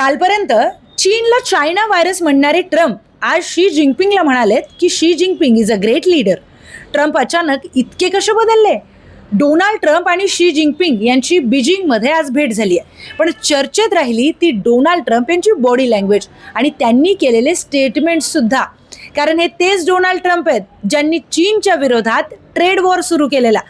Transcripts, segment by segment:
कालपर्यंत चीनला China virus म्हणणारे ट्रम्प आज शी जिनपिंगला म्हणालेत की Xi Jinping is a great leader. Trump अचानक इतके कसे बदलले? डोनाल्ड ट्रम्प आणि शी जिनपिंग यांची बीजिंगमध्ये आज भेट झाली आहे, पण चर्चेत राहिली ती डोनाल्ड ट्रम्प यांची बॉडी लँग्वेज आणि त्यांनी केलेले स्टेटमेंट सुद्धा. कारण हे तेच डोनाल्ड ट्रम्प आहेत ज्यांनी चीनच्या विरोधात ट्रेड वॉर सुरू केलेला,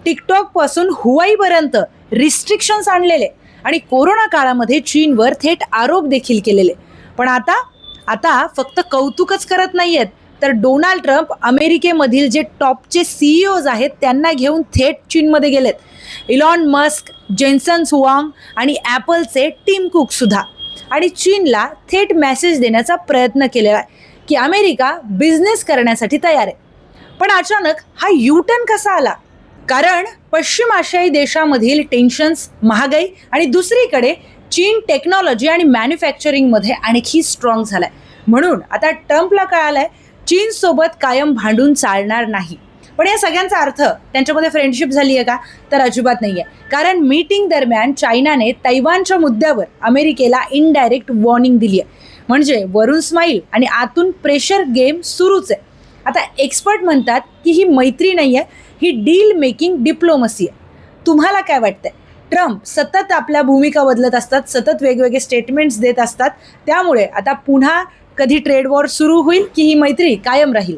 टिकटॉकपासून हुवाईपर्यंत रिस्ट्रिक्शन्स आणलेले आणि कोरोना काळामध्ये चीनवर थेट आरोप देखील केलेले. पण आता फक्त कौतुकच करत नाही आहेत, तर डोनाल्ड ट्रम्प अमेरिकेमधील जे टॉपचे CEOज आहेत त्यांना घेऊन थेट चीनमध्ये गेलेत. इलॉन मस्क, जेन्सन हुआंग आणि ॲपलचे टिम कुक सुद्धा. आणि चीनला थेट मेसेज देण्याचा प्रयत्न केलेला आहे की अमेरिका बिझनेस करण्यासाठी तयार आहे. पण अचानक हा U-टर्न कसा आला? कारण पश्चिम आशियाई देशामधील टेन्शन्स, महागाई आणि दुसरीकडे चीन टेक्नॉलॉजी आणि मॅन्युफॅक्चरिंगमध्ये आणखी स्ट्रॉंग झालाय. म्हणून आता ट्रम्पला कळालंय चीनसोबत कायम भांडून चालणार नाही. पण या सगळ्यांचा अर्थ त्यांच्यामध्ये फ्रेंडशिप झाली आहे का? तर अजिबात नाही आहे. कारण मीटिंग दरम्यान चायनाने तैवानच्या मुद्द्यावर अमेरिकेला इनडायरेक्ट वॉर्निंग दिली आहे. म्हणजे वरून स्माईल आणि आतून प्रेशर गेम सुरूच आहे. आता एक्सपर्ट म्हणतात की ही मैत्री नाही आहे, ही डील मेकिंग डिप्लोमसी आहे. तुम्हाला काय वाटतंय? ट्रम्प सतत आपल्या भूमिका बदलत असतात, सतत वेगवेगळे स्टेटमेंट्स देत असतात, त्यामुळे आता पुन्हा कधी ट्रेड वॉर सुरू होईल की ही मैत्री कायम राहील?